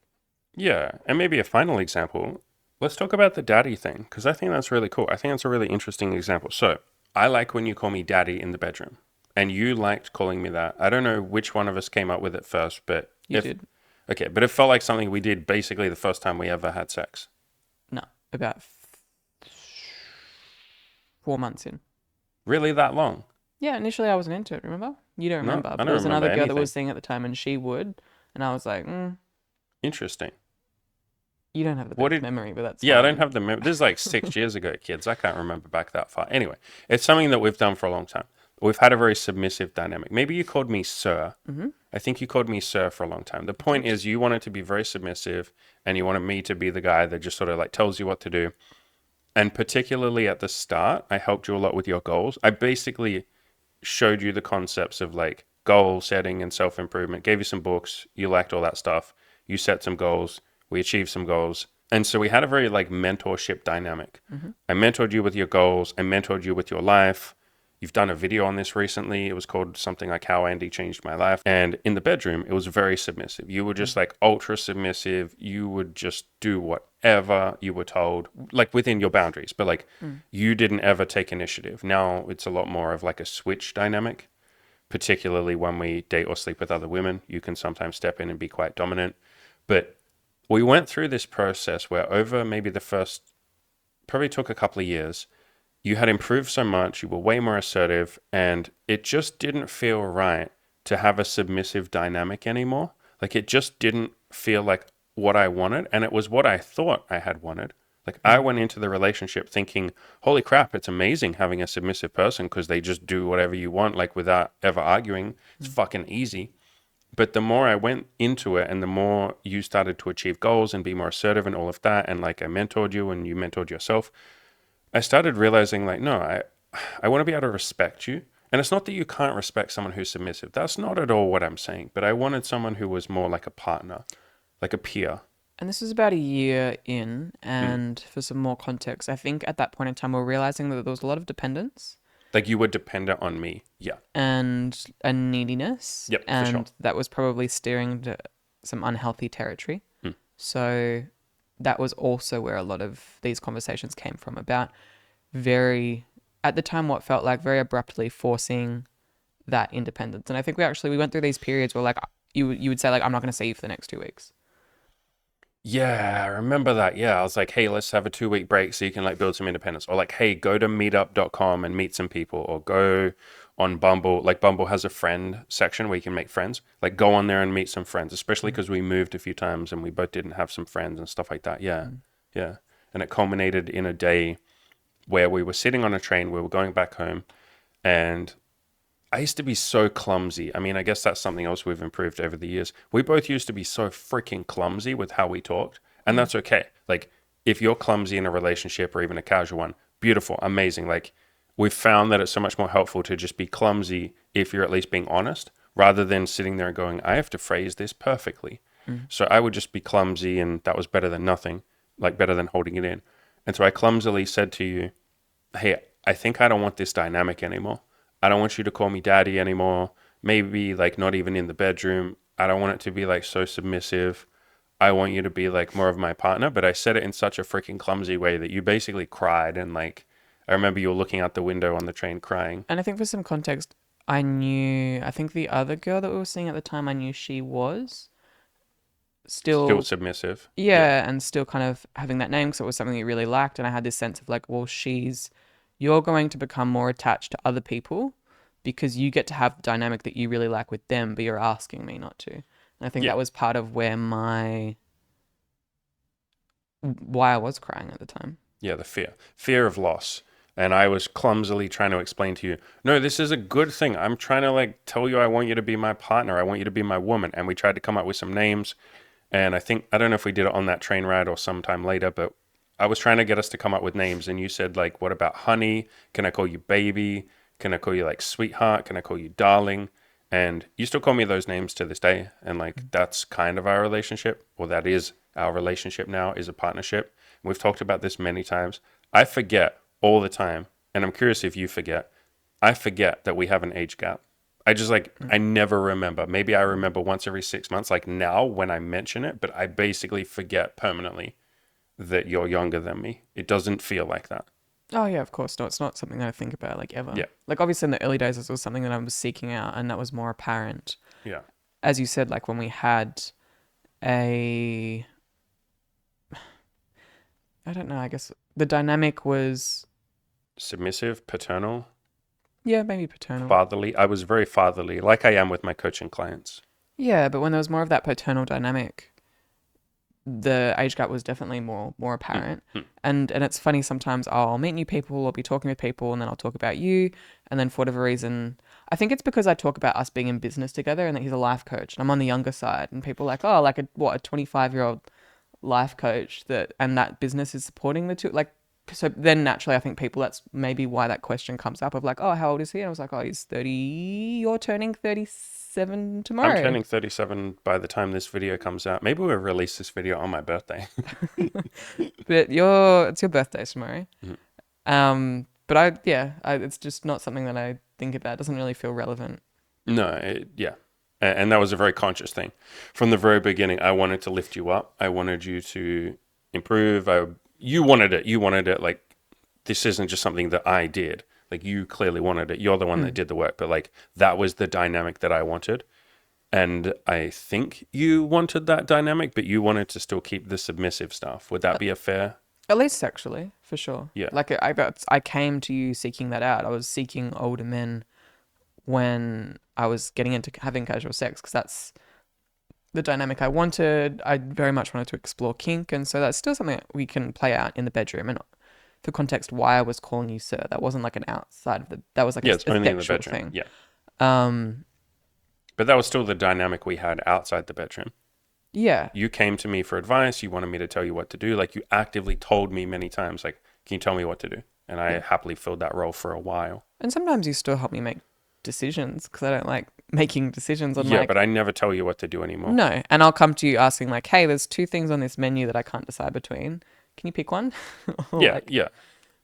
Speaker 1: Yeah. And maybe a final example. Let's talk about the daddy thing because I think that's really cool. I think that's a really interesting example. So I like when you call me daddy in the bedroom. And you liked calling me that. I don't know which one of us came up with it first, but
Speaker 2: You did.
Speaker 1: okay, but it felt like something we did basically the first time we ever had sex.
Speaker 2: No, about 4 months in.
Speaker 1: Really that long?
Speaker 2: Yeah, initially I wasn't into it, remember? You don't
Speaker 1: No,
Speaker 2: remember,
Speaker 1: I
Speaker 2: but
Speaker 1: don't
Speaker 2: there was
Speaker 1: remember
Speaker 2: another girl that
Speaker 1: anything.
Speaker 2: was seeing at the time and she would. And I was like,
Speaker 1: Interesting.
Speaker 2: you don't have the
Speaker 1: What
Speaker 2: best
Speaker 1: did
Speaker 2: memory, but that's
Speaker 1: Yeah, I don't
Speaker 2: fine.
Speaker 1: have the this is like 6 years ago, kids. I can't remember back that far. Anyway, it's something that we've done for a long time. We've had a very submissive dynamic. Maybe you called me sir.
Speaker 2: Mm-hmm.
Speaker 1: I think you called me sir for a long time. The point is you wanted to be very submissive and you wanted me to be the guy that just sort of like tells you what to do. And particularly at the start, I helped you a lot with your goals. I basically showed you the concepts of like goal setting and self improvement, gave you some books, you liked all that stuff. You set some goals, we achieved some goals. And so we had a very like mentorship dynamic.
Speaker 2: Mm-hmm.
Speaker 1: I mentored you with your goals, I mentored you with your life. You've done a video on this recently. It was called something like How Andy Changed My Life. And in the bedroom, it was very submissive. You were just like ultra submissive. You would just do whatever you were told, like within your boundaries. But like you didn't ever take initiative. Now it's a lot more of like a switch dynamic, particularly when we date or sleep with other women. You can sometimes step in and be quite dominant. But we went through this process where over maybe the first, probably took a couple of years, you had improved so much, you were way more assertive, and it just didn't feel right to have a submissive dynamic anymore. Like it just didn't feel like what I wanted, and it was what I thought I had wanted. Like I went into the relationship thinking, holy crap, it's amazing having a submissive person because they just do whatever you want, like without ever arguing. It's fucking easy. But the more I went into it and the more you started to achieve goals and be more assertive and all of that, and like I mentored you and you mentored yourself, I started realizing like, no, I want to be able to respect you. And it's not that you can't respect someone who's submissive. That's not at all what I'm saying. But I wanted someone who was more like a partner, like a peer.
Speaker 2: And this was about a year in.
Speaker 1: Mm.
Speaker 2: And for some more context, I think at that point in time, we were realizing that there was a lot of dependence
Speaker 1: Like you were dependent on me. Yeah.
Speaker 2: and a neediness.
Speaker 1: Yep, for sure.
Speaker 2: And that was probably steering to some unhealthy territory.
Speaker 1: Mm.
Speaker 2: So that was also where a lot of these conversations came from about very, at the time, what felt like very abruptly forcing that independence. And I think we went through these periods where like you would say like, I'm not going to see you for the next 2 weeks.
Speaker 1: Yeah, I remember that. Yeah, I was like, hey, let's have a 2 week break so you can like build some independence. Or like, hey, go to meetup.com and meet some people. Or go on Bumble. Like Bumble has a friend section where you can make friends. Like go on there and meet some friends, especially because we moved a few times and we both didn't have some friends and stuff like that. Yeah. Yeah. And it culminated in a day where we were sitting on a train, we were going back home, and I used to be so clumsy. I mean, I guess that's something else we've improved over the years. We both used to be so freaking clumsy with how we talked, and that's okay. Like, if you're clumsy in a relationship or even a casual one, beautiful, amazing. Like, we've found that it's so much more helpful to just be clumsy if you're at least being honest, rather than sitting there and going, I have to phrase this perfectly. So I would just be clumsy, and that was better than nothing, like better than holding it in. And so I clumsily said to you, hey, I think I don't want this dynamic anymore. I don't want you to call me daddy anymore. Maybe like not even in the bedroom. I don't want it to be like so submissive. I want you to be like more of my partner. But I said it in such a freaking clumsy way that you basically cried. And like, I remember you were looking out the window on the train crying.
Speaker 2: And I think for some context, I think the other girl that we were seeing at the time, I knew she was
Speaker 1: Still
Speaker 2: still,
Speaker 1: submissive. Yeah.
Speaker 2: yeah, and still kind of having that name because it was something you really liked. And I had this sense of like, well, you're going to become more attached to other people because you get to have the dynamic that you really like with them, but you're asking me not to. And I think
Speaker 1: Yeah.
Speaker 2: that was part of why I was crying at the time.
Speaker 1: Yeah. The fear of loss. And I was clumsily trying to explain to you, no, this is a good thing. I'm trying to like tell you I want you to be my partner. I want you to be my woman. And we tried to come up with some names. And I don't know if we did it on that train ride or sometime later, but I was trying to get us to come up with names. And you said, like, what about honey? Can I call you baby? Can I call you like sweetheart? Can I call you darling? And you still call me those names to this day. And like, that's kind of our relationship, or that is our relationship now, is a partnership. We've talked about this many times. I forget all the time. And I'm curious if you forget. I forget that we have an age gap. I just like, I never remember. Maybe I remember once every 6 months, like now when I mention it, but I basically forget permanently that you're younger than me. It doesn't feel like that.
Speaker 2: Oh yeah, of course. No, it's not something that I think about like ever.
Speaker 1: Yeah,
Speaker 2: Like obviously in the early days, this was something that I was seeking out, and that was more apparent.
Speaker 1: yeah.
Speaker 2: As you said, like when we had a, I don't know. I guess the dynamic was,
Speaker 1: Submissive, paternal,
Speaker 2: yeah, maybe paternal.
Speaker 1: fatherly. I was very fatherly, like I am with my coaching clients.
Speaker 2: Yeah, but when there was more of that paternal dynamic, the age gap was definitely more
Speaker 1: Mm,
Speaker 2: apparent.
Speaker 1: mm.
Speaker 2: And it's funny sometimes I'll meet new people or be talking with people and then I'll talk about you and then for whatever reason I think it's because I talk about us being in business together and that he's a life coach and I'm on the younger side and people are like, oh, like a 25-year-old life coach that and that business is supporting the two like so then naturally I think people that's maybe why that question comes up of like, oh, how old is he? And I was like, oh, he's 30, you're turning 37
Speaker 1: I'm
Speaker 2: tomorrow.
Speaker 1: turning 37 by the time this video comes out. Maybe we'll release this video on my birthday.
Speaker 2: But it's your birthday tomorrow.
Speaker 1: Mhm.
Speaker 2: But it's just not something that I think about. It doesn't really feel relevant.
Speaker 1: No, yeah. And that was a very conscious thing. From the very beginning, I wanted to lift you up. I wanted you to improve. You wanted it. You wanted it. Like, this isn't just something that I did. Like, you clearly wanted it. You're the one that
Speaker 2: Mm.
Speaker 1: did the work. But, like, that was the dynamic that I wanted. And I think you wanted that dynamic, but you wanted to still keep the submissive stuff. Would that
Speaker 2: At
Speaker 1: be a fair?
Speaker 2: at least sexually, for sure.
Speaker 1: Yeah.
Speaker 2: Like I came to you seeking that out. I was seeking older men when I was getting into having casual sex because that's the dynamic I wanted. I very much wanted to explore kink, and so that's still something that we can play out in the bedroom. And for context, why I was calling you sir, that wasn't like an outside of the. That was like
Speaker 1: Yeah, it's
Speaker 2: a
Speaker 1: only in the
Speaker 2: sexual
Speaker 1: bedroom.
Speaker 2: thing.
Speaker 1: Yeah.
Speaker 2: Um,
Speaker 1: But that was still the dynamic we had outside the bedroom.
Speaker 2: yeah,
Speaker 1: You came to me for advice. You wanted me to tell you what to do. Like, you actively told me many times, like, can you tell me what to do? And I
Speaker 2: yeah.
Speaker 1: happily filled that role for a while.
Speaker 2: And sometimes you still help me make decisions because I don't like making decisions on
Speaker 1: Yeah,
Speaker 2: like
Speaker 1: but I never tell you what to do anymore.
Speaker 2: no. And I'll come to you asking like, hey, there's two things on this menu that I can't decide between. Can you pick one? Or
Speaker 1: Yeah,
Speaker 2: like,
Speaker 1: yeah.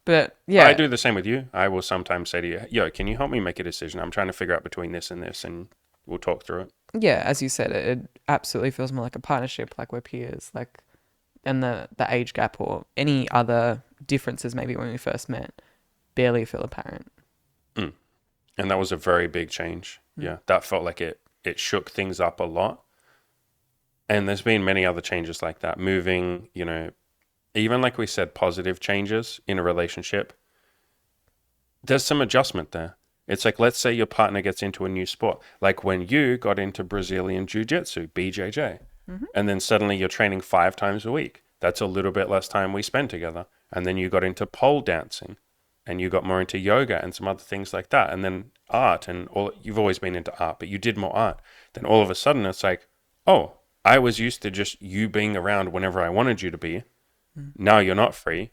Speaker 2: but
Speaker 1: But I
Speaker 2: yeah,
Speaker 1: do the same with you. I will sometimes say to you, yo, can you help me make a decision? I'm trying to figure out between this and this, and we'll talk through it.
Speaker 2: yeah. As you said, it absolutely feels more like a partnership, like we're peers, like and the age gap or any other differences maybe when we first met barely feel apparent.
Speaker 1: Mm. And that was a very big change.
Speaker 2: Mm.
Speaker 1: Yeah, that felt like it shook things up a lot. And there's been many other changes like that. Moving, even like we said, positive changes in a relationship. There's some adjustment there. It's like, let's say your partner gets into a new sport, like when you got into Brazilian Jiu Jitsu, BJJ,
Speaker 2: Mm-hmm.
Speaker 1: and then suddenly you're training 5 times a week. That's a little bit less time we spend together. And then you got into pole dancing and you got more into yoga and some other things like that. And then art and all, you've always been into art, but you did more art. Then all of a sudden it's like, oh, I was used to just you being around whenever I wanted you to be.
Speaker 2: Mm.
Speaker 1: Now you're not free.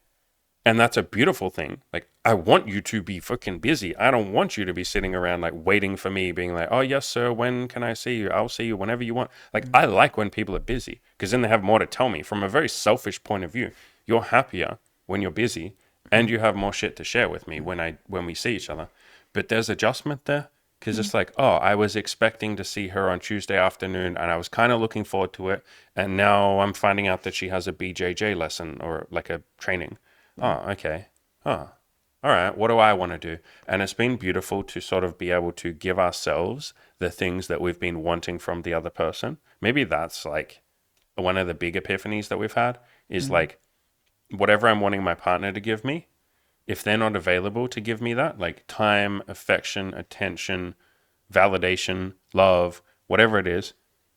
Speaker 1: And that's a beautiful thing. Like, I want you to be freaking busy. I don't want you to be sitting around like waiting for me, being like, oh, yes, sir, when can I see you? I'll see you whenever you want. Like,
Speaker 2: Mm.
Speaker 1: I like when people are busy because then they have more to tell me. From a very selfish point of view, you're happier when you're busy and you have more shit to share with me when we see each other. But there's adjustment there because
Speaker 2: Mm.
Speaker 1: it's like, oh, I was expecting to see her on Tuesday afternoon and I was kind of looking forward to it. And now I'm finding out that she has a BJJ lesson or like a training.
Speaker 2: Mm.
Speaker 1: Oh, okay. Oh, all right. What do I want to do? And it's been beautiful to sort of be able to give ourselves the things that we've been wanting from the other person. Maybe that's like one of the big epiphanies that we've had is
Speaker 2: Mm.
Speaker 1: like whatever I'm wanting my partner to give me, if they're not available to give me that, like time, affection, attention, validation, love, whatever it is,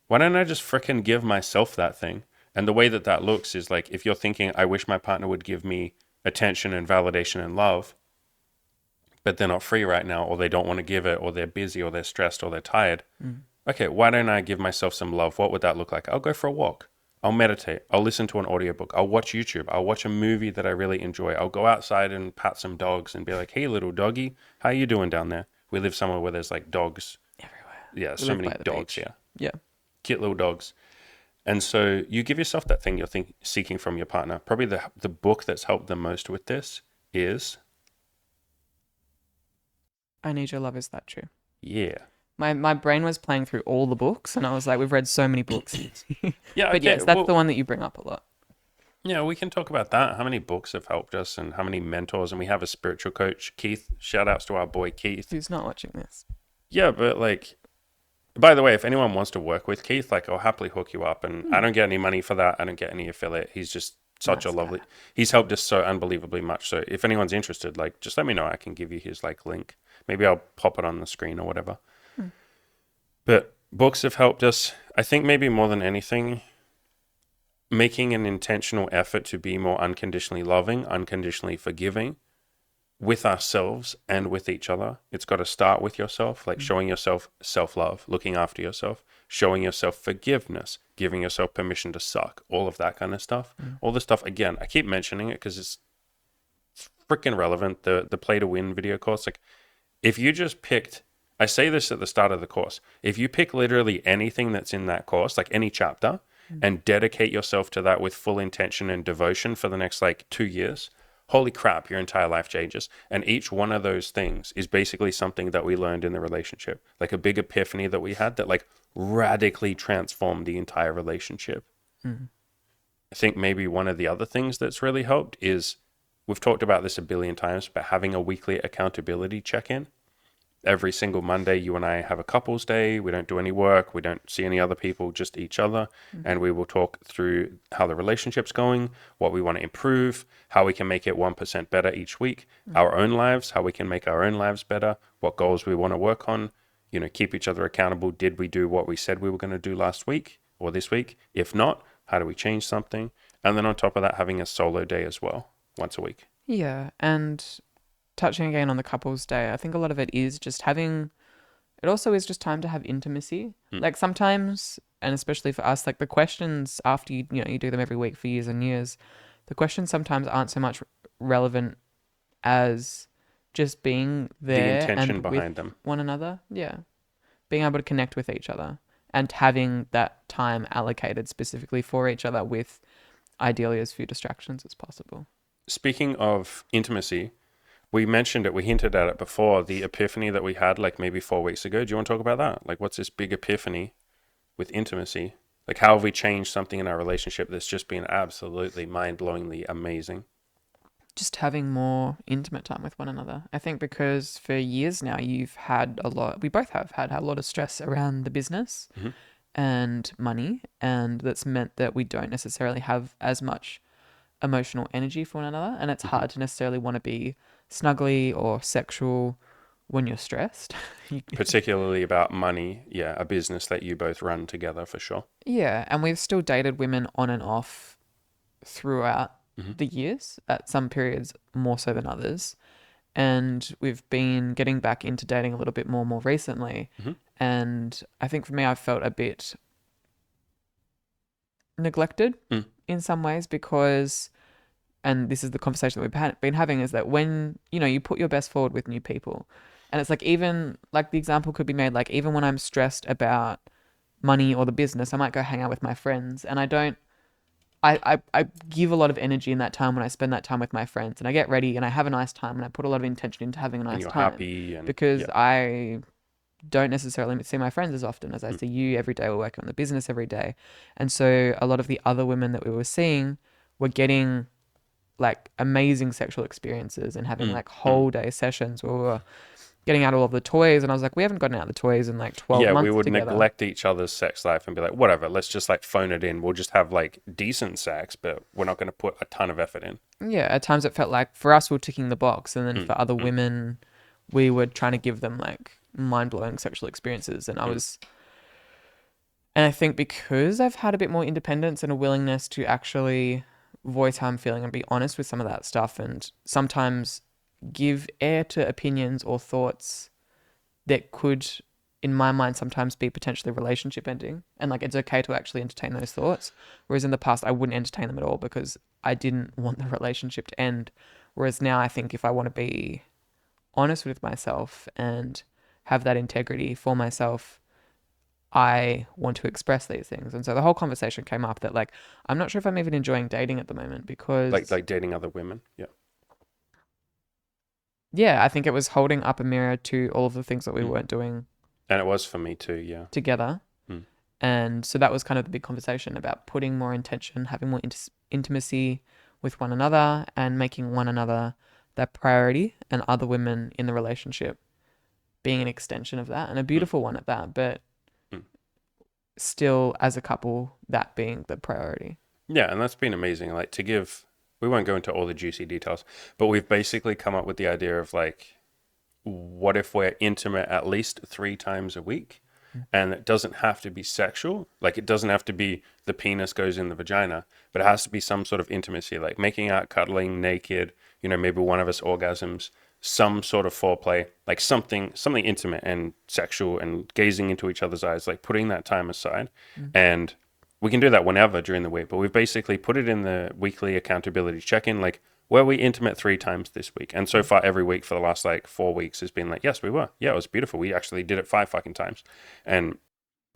Speaker 1: why don't I just fricking give myself that thing? And the way that that looks is like if you're thinking, I wish my partner would give me attention and validation and love, but they're not free right now, or they don't want to give it, or they're busy, or they're stressed, or they're tired.
Speaker 2: Mm.
Speaker 1: Okay, why don't I give myself some love? What would that look like? I'll go for a walk. I'll meditate. I'll listen to an audiobook. I'll watch YouTube. I'll watch a movie that I really enjoy. I'll go outside and pat some dogs and be like, hey, little doggy, how you doing down there? We live somewhere where there's like dogs.
Speaker 2: Everywhere.
Speaker 1: Yeah,
Speaker 2: We
Speaker 1: so
Speaker 2: live
Speaker 1: many
Speaker 2: by the
Speaker 1: dogs
Speaker 2: beach.
Speaker 1: here.
Speaker 2: Yeah.
Speaker 1: Cute little dogs. And so you give yourself that thing you're seeking from your partner. Probably the book that's helped the most with this is,
Speaker 2: I Need Your Love, Is That True?
Speaker 1: yeah.
Speaker 2: My brain was playing through all the books and I was like, we've read so many books.
Speaker 1: Yeah,
Speaker 2: But
Speaker 1: okay.
Speaker 2: yes, that's
Speaker 1: Well,
Speaker 2: the one that you bring up a lot.
Speaker 1: Yeah, we can talk about that. How many books have helped us and how many mentors? And we have a spiritual coach, Keith. Shout outs to our boy Keith.
Speaker 2: Who's not watching this?
Speaker 1: Yeah, but like, by the way, if anyone wants to work with Keith, like, I'll happily hook you up. And I don't get any money for that. I don't get any affiliate. He's just such a
Speaker 2: Nice guy.
Speaker 1: lovely. He's helped us so unbelievably much. So if anyone's interested, like, just let me know. I can give you his like link. Maybe I'll pop it on the screen or whatever.
Speaker 2: Hmm.
Speaker 1: But books have helped us. I think maybe more than anything, making an intentional effort to be more unconditionally loving, unconditionally forgiving with ourselves and with each other. It's got to start with yourself, like showing yourself self-love, looking after yourself, showing yourself forgiveness, giving yourself permission to suck, all of that kind of stuff. All this stuff, again, I keep mentioning it because it's freaking relevant. The play to win video course, like if you just picked, I say this at the start of the course, if you pick literally anything that's in that course, like any chapter, and dedicate yourself to that with full intention and devotion for the next like 2 years, holy crap, your entire life changes. And each one of those things is basically something that we learned in the relationship, like a big epiphany that we had that like radically transformed the entire relationship.
Speaker 2: Mm-hmm.
Speaker 1: I think maybe one of the other things that's really helped is, we've talked about this a billion times, but having a weekly accountability check-in. Every single Monday, you and I have a couples day. We don't do any work. We don't see any other people, just each other. And we will talk through how the relationship's going, what we want to improve, how we can make it 1% better each week, our own lives, how we can make our own lives better, what goals we want to work on, keep each other accountable. Did we do what we said we were going to do last week or this week? If not, how do we change something? And then on top of that, having a solo day as well, once a week.
Speaker 2: Yeah, and touching again on the couples day, I think a lot of it is just having, it also is just time to have intimacy. Like sometimes, and especially for us, like the questions after you do them every week for years and years, the questions sometimes aren't so much relevant as just being
Speaker 1: The
Speaker 2: there
Speaker 1: intention
Speaker 2: and with
Speaker 1: behind them.
Speaker 2: one another. Yeah. Being able to connect with each other and having that time allocated specifically for each other with ideally as few distractions as possible.
Speaker 1: Speaking of intimacy, we mentioned it, we hinted at it before, the epiphany that we had like maybe 4 weeks ago. Do you want to talk about that? Like, what's this big epiphany with intimacy? Like, how have we changed something in our relationship that's just been absolutely mind-blowingly amazing?
Speaker 2: Just having more intimate time with one another. I think because for years now you've had a lot, we both have had a lot of stress around the business
Speaker 1: Mhm.
Speaker 2: and money, and that's meant that we don't necessarily have as much emotional energy for one another, and it's hard to necessarily want to be snuggly or sexual when you're stressed.
Speaker 1: Particularly about money. Yeah, a business that you both run together for sure.
Speaker 2: Yeah, and we've still dated women on and off throughout
Speaker 1: Hmm.
Speaker 2: the years, at some periods more so than others. And we've been getting back into dating a little bit more recently.
Speaker 1: Hmm.
Speaker 2: And I think for me, I've felt a bit neglected
Speaker 1: Mm.
Speaker 2: in some ways because, and this is the conversation that been having, is that when, you put your best forward with new people, and it's like, even like the example could be made, like even when I'm stressed about money or the business, I might go hang out with my friends, and I don't, I give a lot of energy in that time when I spend that time with my friends, and I get ready and I have a nice time and I put a lot of intention into having a
Speaker 1: And
Speaker 2: nice
Speaker 1: you're
Speaker 2: time
Speaker 1: happy and
Speaker 2: because
Speaker 1: yeah.
Speaker 2: I don't necessarily see my friends as often as I
Speaker 1: Mm.
Speaker 2: see you every day. We're working on the business every day. And so a lot of the other women that we were seeing were getting like amazing sexual experiences and having
Speaker 1: Mm.
Speaker 2: like
Speaker 1: Mm.
Speaker 2: whole day sessions where we were getting out all of the toys. And I was like, we haven't gotten out the toys in like 12
Speaker 1: Yeah, we
Speaker 2: months
Speaker 1: would
Speaker 2: together.
Speaker 1: neglect each other's sex life and be like, whatever, let's just like phone it in. We'll just have like decent sex, but we're not going to put a ton of effort in.
Speaker 2: Yeah, at times it felt like for us, we were ticking the box. And then
Speaker 1: Mm.
Speaker 2: for other
Speaker 1: Mm.
Speaker 2: women, we were trying to give them like mind blowing sexual experiences.
Speaker 1: Mm.
Speaker 2: And I think because I've had a bit more independence and a willingness to actually voice how I'm feeling and be honest with some of that stuff, and sometimes give air to opinions or thoughts that could, in my mind, sometimes be potentially relationship ending. And like, it's okay to actually entertain those thoughts. Whereas in the past, I wouldn't entertain them at all because I didn't want the relationship to end. Whereas now, I think if I want to be honest with myself and have that integrity for myself, I want to express these things. And so the whole conversation came up that like, I'm not sure if I'm even enjoying dating at the moment
Speaker 1: Like
Speaker 2: because,
Speaker 1: dating other women. Yeah.
Speaker 2: yeah, I think it was holding up a mirror to all of the things that we
Speaker 1: Mm.
Speaker 2: weren't doing
Speaker 1: And it was for me too. Yeah.
Speaker 2: together.
Speaker 1: Mm.
Speaker 2: And so that was kind of the big conversation about putting more intention, having more intimacy with one another, and making one another that priority, and other women in the relationship being an extension of that, and a
Speaker 1: Mm,
Speaker 2: beautiful one at that, but
Speaker 1: mm.
Speaker 2: still as a couple, that being the priority.
Speaker 1: Yeah, and that's been amazing. Like to give, we won't go into all the juicy details, but we've basically come up with the idea of like, what if we're intimate at least 3 times a week? And it doesn't have to be sexual. Like it doesn't have to be the penis goes in the vagina, but it has to be some sort of intimacy, like making out, cuddling, naked, maybe one of us orgasms, some sort of foreplay, like something intimate and sexual and gazing into each other's eyes, like putting that time aside.
Speaker 2: Mm.
Speaker 1: And we can do that whenever during the week, but we've basically put it in the weekly accountability check-in, like were we intimate 3 times this week? And so far every week for the last like 4 weeks has been like, yes, we were. Yeah, it was beautiful. We actually did it 5 fucking times. And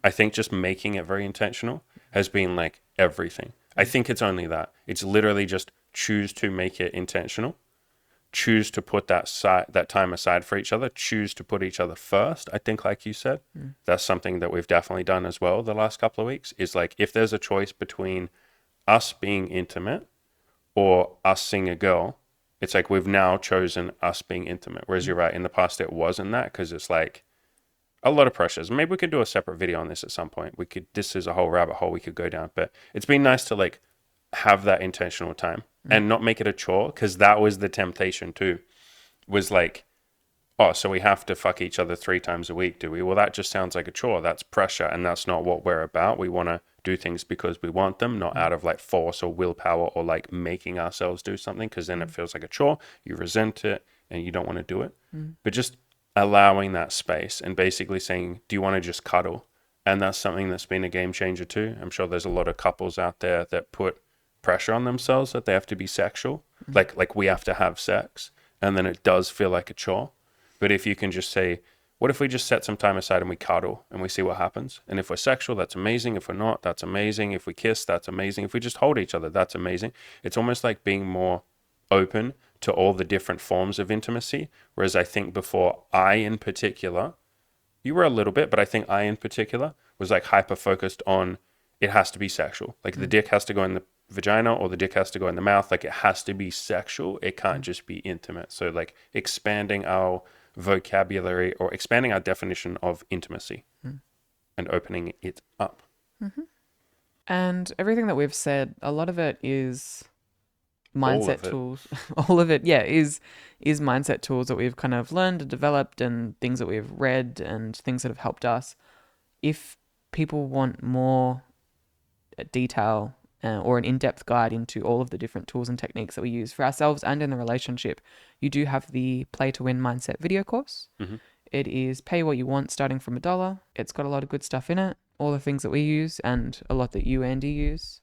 Speaker 1: I think just making it very intentional has been like everything. I think it's only that. It's literally just choose to make it intentional. Choose to put that time aside for each other. Choose to put each other first. I think, like you said, that's something that we've definitely done as well the last couple of weeks. Is like if there's a choice between us being intimate or us seeing a girl, it's like we've now chosen us being intimate. Whereas you're right, in the past it wasn't that, because it's like a lot of pressures. Maybe we could do a separate video on this at some point. This is a whole rabbit hole we could go down, but it's been nice to like have that intentional time and not make it a chore, because that was the temptation too, was like, oh, so we have to fuck each other 3 times a week, do we? Well, that just sounds like a chore. That's pressure, and that's not what we're about. We want to do things because we want them, not out of like force or willpower or like making ourselves do something, because then it feels like a chore. You resent it and you don't want to do it. But just allowing that space and basically saying, do you want to just cuddle? And that's something that's been a game changer too. I'm sure there's a lot of couples out there that put pressure on themselves that they have to be sexual, like we have to have sex, and then it does feel like a chore. But if you can just say, what if we just set some time aside and we cuddle and we see what happens? And if we're sexual, that's amazing. If we're not, that's amazing. If we kiss, that's amazing. If we just hold each other, that's amazing. It's almost like being more open to all the different forms of intimacy. Whereas I think before, I in particular, you were a little bit, but I think I in particular was like hyper focused on it has to be sexual. Like the dick has to go in the vagina or the dick has to go in the mouth. Like it has to be sexual. It can't just be intimate. So like expanding our vocabulary or expanding our definition of intimacy and opening it up.
Speaker 2: And everything that we've said, a lot of it is
Speaker 1: All
Speaker 2: mindset
Speaker 1: of it.
Speaker 2: tools. All of it, yeah, is mindset tools that we've kind of learned and developed, and things that we've read and things that have helped us. If people want more detail or an in-depth guide into all of the different tools and techniques that we use for ourselves and in the relationship, you do have the Play to Win Mindset video course.
Speaker 1: Mm-hmm.
Speaker 2: It is pay what you want, starting from $1. It's got a lot of good stuff in it, all the things that we use and a lot that you, Andy, use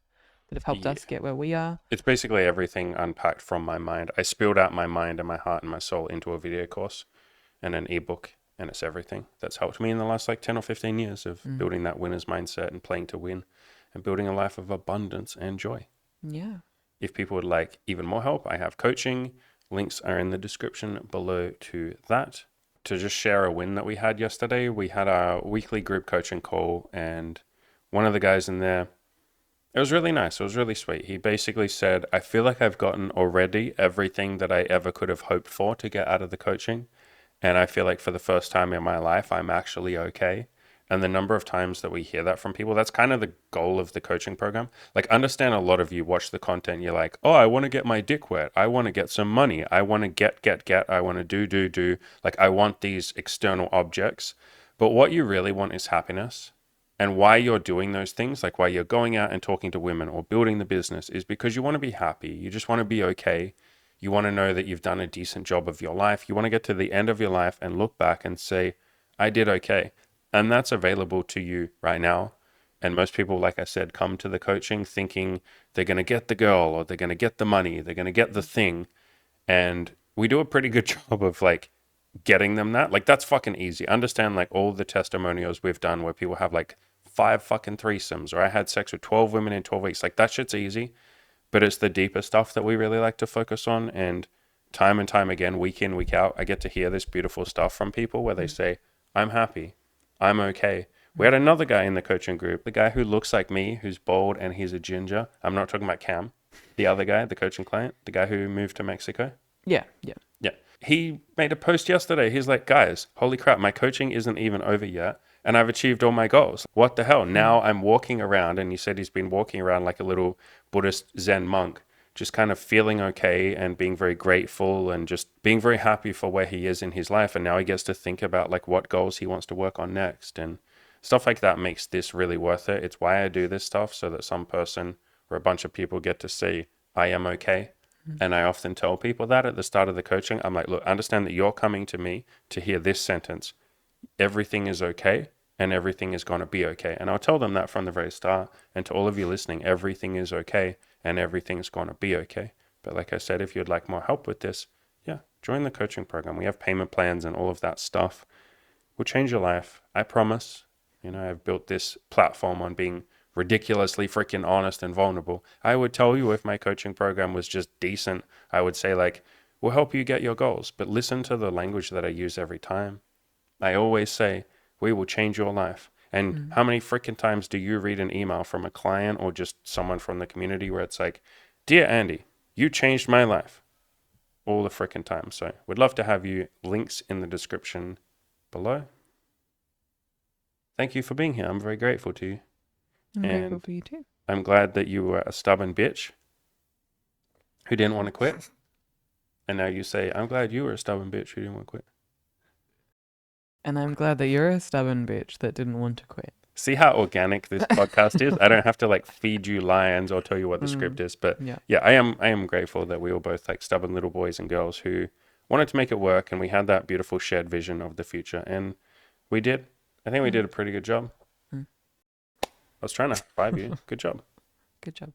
Speaker 2: that have helped
Speaker 1: Yeah.
Speaker 2: us get where we are.
Speaker 1: It's basically everything unpacked from my mind. I spilled out my mind and my heart and my soul into a video course and an ebook, and it's everything that's helped me in the last like 10 or 15 years of building that winner's mindset and playing to win and building a life of abundance and joy.
Speaker 2: Yeah.
Speaker 1: If people would like even more help, I have coaching. Links are in the description below to that. To just share a win that we had yesterday, we had our weekly group coaching call, and one of the guys in there, it was really nice. It was really sweet. He basically said, I feel like I've gotten already everything that I ever could have hoped for to get out of the coaching. And I feel like for the first time in my life, I'm actually okay. And the number of times that we hear that from people, that's kind of the goal of the coaching program. Like, understand a lot of you watch the content, you're like, oh, I want to get my dick wet. I want to get some money. I want to get. I want to do. Like, I want these external objects. But what you really want is happiness. And why you're doing those things, like why you're going out and talking to women or building the business, is because you want to be happy. You just want to be okay. You want to know that you've done a decent job of your life. You want to get to the end of your life and look back and say, I did okay. And that's available to you right now. And most people, like I said, come to the coaching thinking they're going to get the girl or they're going to get the money, they're going to get the thing. And we do a pretty good job of like getting them that. Like, that's fucking easy. Understand like all the testimonials we've done where people have like 5 fucking threesomes, or I had sex with 12 women in 12 weeks. Like, that shit's easy. But it's the deeper stuff that we really like to focus on. And time again, week in, week out, I get to hear this beautiful stuff from people where they say, I'm happy, I'm okay, We had another guy in the coaching group, the guy who looks like me, who's bald and he's a ginger. I'm not talking about Cam. The other guy, the coaching client, the guy who moved to Mexico.
Speaker 2: Yeah, yeah.
Speaker 1: Yeah. He made a post yesterday. He's like, guys, holy crap, my coaching isn't even over yet. And I've achieved all my goals. What the hell? Now I'm walking around, and he said he's been walking around like a little Buddhist Zen monk, just kind of feeling okay and being very grateful and just being very happy for where he is in his life. And now he gets to think about like what goals he wants to work on next. And stuff like that makes this really worth it. It's why I do this stuff, so that some person or a bunch of people get to see I am okay. And I often tell people that at the start of the coaching. I'm like, look, understand that you're coming to me to hear this sentence. Everything is okay and everything is going to be okay. And I'll tell them that from the very start. And to all of you listening, everything is okay and everything's going to be okay. But like I said, if you'd like more help with this, yeah, join the coaching program. We have payment plans and all of that stuff. Will change your life. I promise. You know, I've built this platform on being ridiculously freaking honest and vulnerable. I would tell you if my coaching program was just decent, I would say like, we'll help you get your goals, but listen to the language that I use every time. I always say, we will change your life. And how many freaking times do you read an email from a client or just someone from the community where it's like, dear Andy, you changed my life? All the freaking time. So we'd love to have you. Links in the description below. Thank you for being here. I'm very grateful to you.
Speaker 2: I'm grateful
Speaker 1: And
Speaker 2: for you too.
Speaker 1: I'm glad that you were a stubborn bitch who didn't want to quit. And now you say, I'm glad you were a stubborn bitch who didn't want to quit.
Speaker 2: And I'm glad that you're a stubborn bitch that didn't want to quit.
Speaker 1: See how organic this podcast is? I don't have to like feed you lines or tell you what the script is. But yeah, I am grateful that we were both like stubborn little boys and girls who wanted to make it work. And we had that beautiful shared vision of the future. And we did. I think we did a pretty good job. I was trying to high five you. Good job.
Speaker 2: Good job.